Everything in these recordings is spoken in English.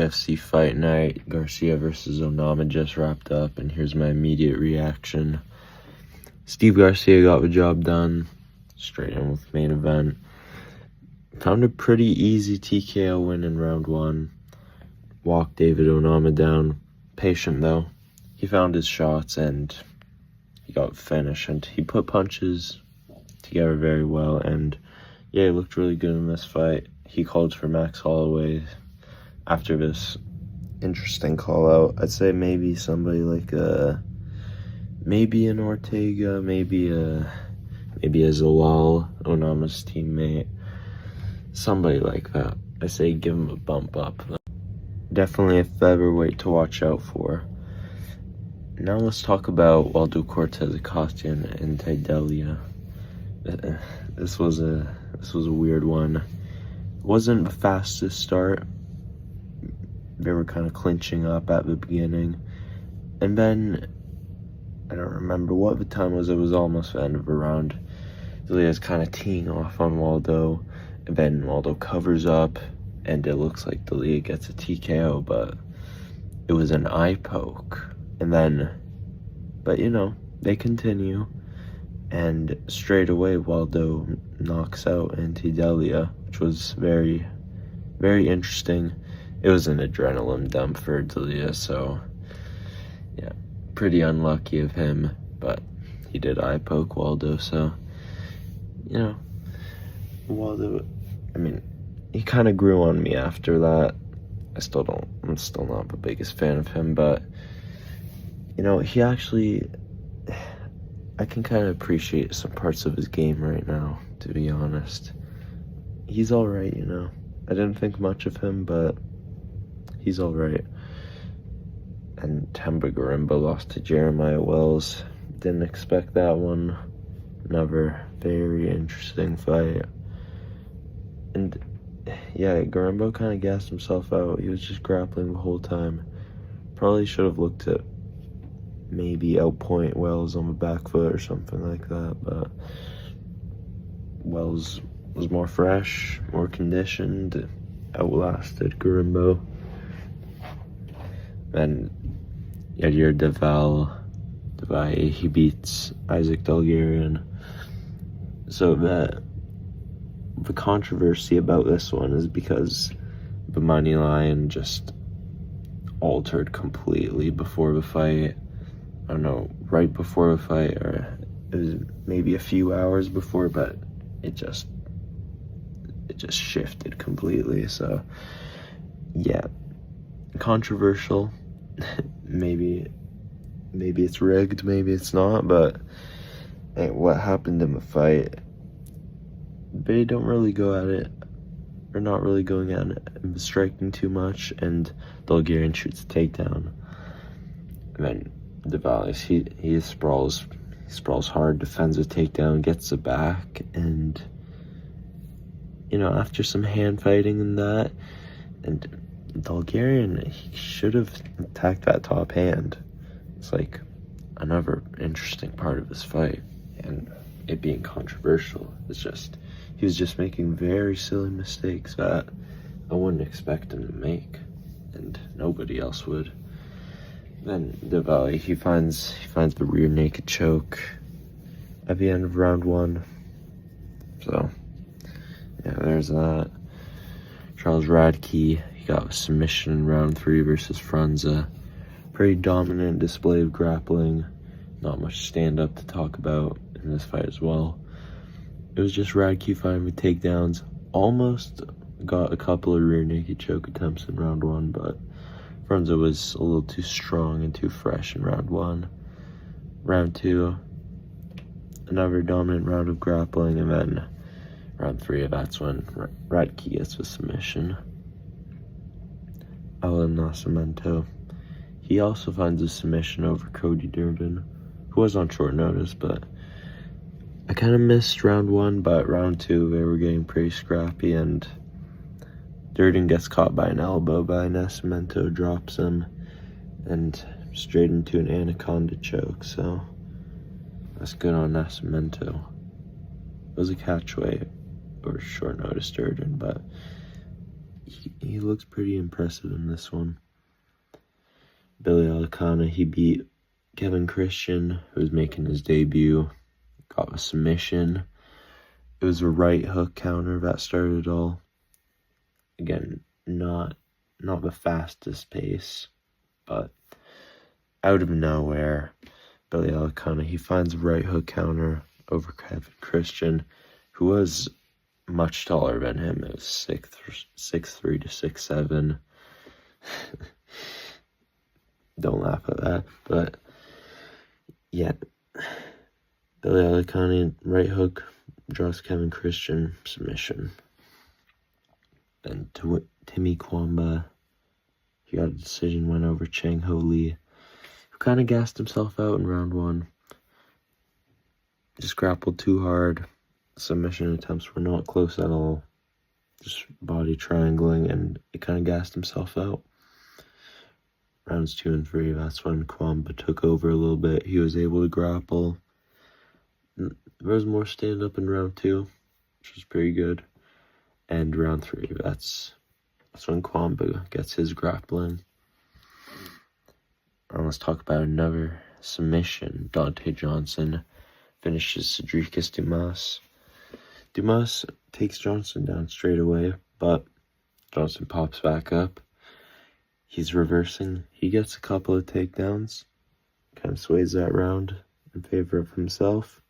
UFC fight night, Garcia versus Onama just wrapped up, and here's my immediate reaction. Steve Garcia got the job done, straight in with main event. Found a pretty easy TKO win in round one. Walked David Onama down. Patient though. He found his shots and he got finished, and he put punches together very well, and yeah, he looked really good in this fight. He called for Max Holloway after this interesting call out. I'd say maybe somebody like maybe an Ortega, maybe a Zalal, Onama's teammate, somebody like that. I say give him a bump up. Definitely a featherweight to watch out for. Now let's talk about Waldo Cortez Acosta and Taidelia. This was a weird one. It wasn't the fastest start. They were kind of clinching up at the beginning, and then I don't remember what the time was. It was almost the end of the round. Delia's kind of teeing off on Waldo, and then Waldo covers up, and it looks like Delia gets a TKO, but it was an eye poke. And then, but you know, they continue, and straight away Waldo knocks out Delia, which was very, very interesting. It was an adrenaline dump for Delia, so yeah, pretty unlucky of him, but he did eye poke Waldo, so, you know, Waldo, I mean, he kind of grew on me after that. I'm still not the biggest fan of him, but, you know, he actually, I can kind of appreciate some parts of his game right now, to be honest. He's alright, you know. I didn't think much of him, but he's alright. And Temba Garimba lost to Jeremiah Wells. Didn't expect that one. Another very interesting fight. And yeah, Garimba kind of gassed himself out. He was just grappling the whole time. Probably should have looked at maybe outpoint Wells on the back foot or something like that, but Wells was more fresh, more conditioned, outlasted Garimbo. And Yadir Devay, he beats Isaac Dalgarian. So the controversy about this one is because the money line just altered completely before the fight. I don't know, right before the fight, or it was maybe a few hours before, but it just shifted completely. So yeah, controversial. maybe it's rigged, maybe it's not, but hey, what happened in the fight, they don't really go at it, or not really going at it and striking too much, and Dalgarian shoots a takedown, and then Devales, he sprawls hard, defends a takedown, gets it back, and you know, after some hand fighting and that, and Dalgarian, he should have attacked that top hand. It's like another interesting part of this fight, and it being controversial. It's just, he was just making very silly mistakes that I wouldn't expect him to make, and nobody else would. Then Devali, he finds the rear naked choke at the end of round one. So yeah, there's that. Charles Radke, he got a submission in round 3 versus Franza. Pretty dominant display of grappling. Not much stand-up to talk about in this fight as well. It was just Radke fighting with takedowns. Almost got a couple of rear naked choke attempts in round 1, but Franza was a little too strong and too fresh in round 1. Round 2, another dominant round of grappling, and then round 3, that's when Radke gets a submission. Alan Nascimento, he also finds a submission over Cody Durden, who was on short notice, but I kind of missed round 1, but round 2, they were getting pretty scrappy, and Durden gets caught by an elbow by Nascimento, drops him, and straight into an anaconda choke, so that's good on Nascimento. It was a catch weight or short notice Durden, but he looks pretty impressive in this one. Billy Alicana, he beat Kevin Christian, who was making his debut, got a submission. It was a right hook counter that started it all. Again, not the fastest pace, but out of nowhere, Billy Alicana, he finds a right hook counter over Kevin Christian, who was much taller than him. It was 6'3" to 6'7". Don't laugh at that, but yeah, Billy Alicana, right hook, draws Kevin Christian, submission. Then Timmy Kwamba, he got a decision win over Chang Ho Lee, who kind of gassed himself out in round one. Just grappled too hard. Submission attempts were not close at all. Just body triangling, and it kind of gassed himself out. Rounds 2 and 3, that's when Kwamba took over a little bit. He was able to grapple. There was more stand-up in round 2, which was pretty good. And round 3, that's when Kwamba gets his grappling. Let's talk about another submission. Dante Johnson finishes Cedricus Dumas. Dumas takes Johnson down straight away, but Johnson pops back up. He's reversing. He gets a couple of takedowns. Kind of sways that round in favor of himself.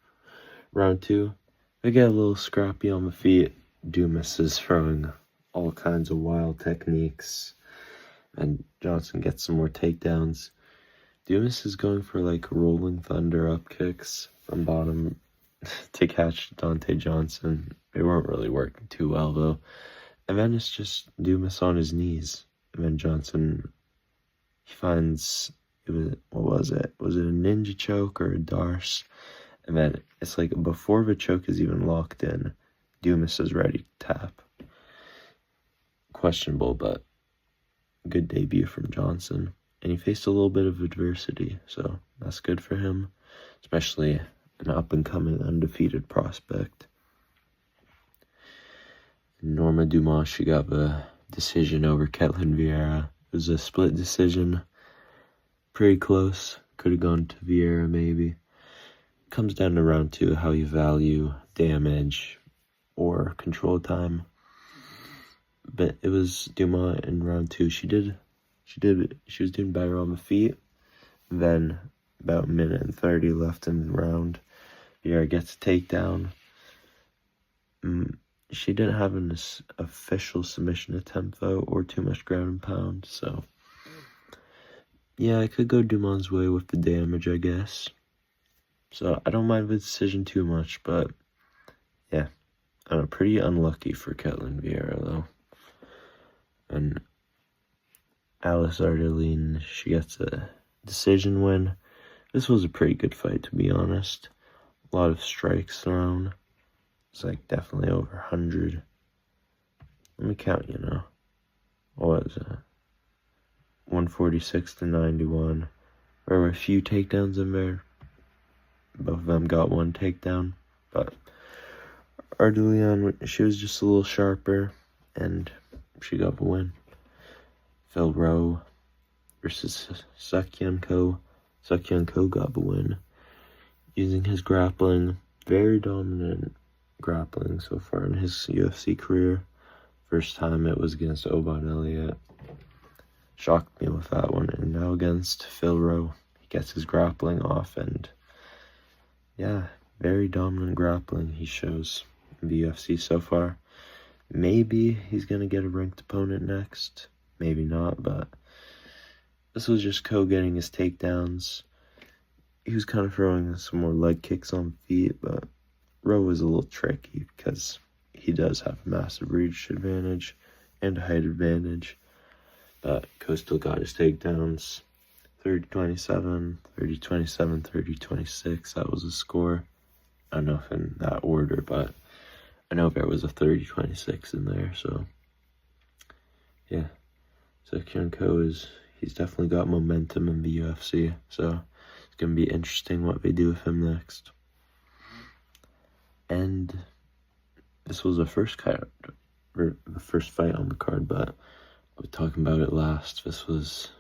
Round 2, they get a little scrappy on the feet. Dumas is throwing all kinds of wild techniques, and Johnson gets some more takedowns. Dumas is going for like rolling thunder up kicks from bottom to catch Dante Johnson. They weren't really working too well though. And then it's just Dumas on his knees. And then Johnson, he finds, what was it? Was it a ninja choke or a darce? And then it's like before the choke is even locked in, Dumas is ready to tap. Questionable, but good debut from Johnson. And he faced a little bit of adversity, so that's good for him, especially an up-and-coming undefeated prospect. Norma Dumas, she got the decision over Ketlin Vieira. It was a split decision, pretty close. Could have gone to Vieira maybe. Comes down to round 2, how you value damage or control time. But it was Dumas in round 2. She was doing better on the feet. Then about a minute and 30 left in the round, Vieira gets a takedown. She didn't have an official submission attempt though, or too much ground and pound, so yeah, I could go Dumas' way with the damage, I guess. So I don't mind the decision too much, but yeah, pretty unlucky for Ketlin Vieira though. And Alice Ardeline, she gets a decision win. This was a pretty good fight, to be honest. A lot of strikes thrown. It's like definitely over 100. Let me count, What was it? 146 to 91. There were a few takedowns in there. Both of them got one takedown. But Ardeline, she was just a little sharper, and she got the win. Phil Rowe versus Sakyan Ko. Sakyan Ko got the win. Using his grappling, very dominant grappling so far in his UFC career. First time it was against Oban Elliott. Shocked me with that one. And now against Phil Rowe, he gets his grappling off, and yeah, very dominant grappling he shows in the UFC so far. Maybe he's going to get a ranked opponent next. Maybe not, but this was just Ko getting his takedowns. He was kind of throwing some more leg kicks on feet, but Rowe was a little tricky because he does have a massive reach advantage and a height advantage. But Ko still got his takedowns. 30-27, 30-27, 30-26. That was the score. I don't know if in that order, but I know there was a 30-26 in there, so yeah. So Ko he's definitely got momentum in the UFC, so it's going to be interesting what they do with him next. And this was the first card the first fight on the card, but I was talking about it last. It was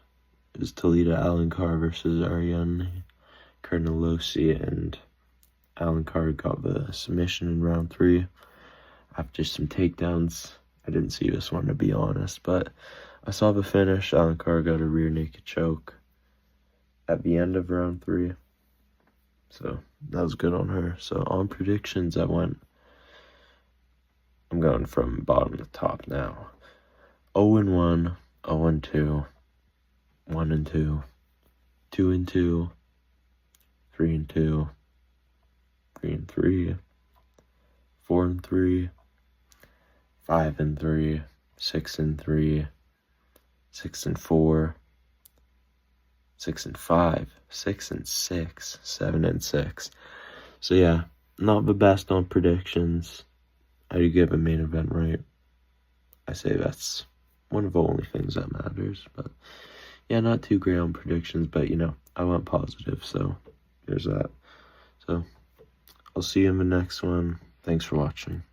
Toledo Alencar versus Ariane Carnelosi, and Alencar got the submission in round 3 after some takedowns. I didn't see this one, to be honest, but I saw the finish. Alencar got a rear naked choke at the end of round 3, so that was good on her. So on predictions, I'm going from bottom to top now. 0-1, 0-2, 1-2, 2-2, 3-2, 3-3, 4-3, 5-3, 6-3, 6-4, 6-5, 6-6, 7-6. So yeah, not the best on predictions. I did get a main event right. I say that's one of the only things that matters. But yeah, not too great on predictions, but I went positive, so there's that. So I'll see you in the next one. Thanks for watching.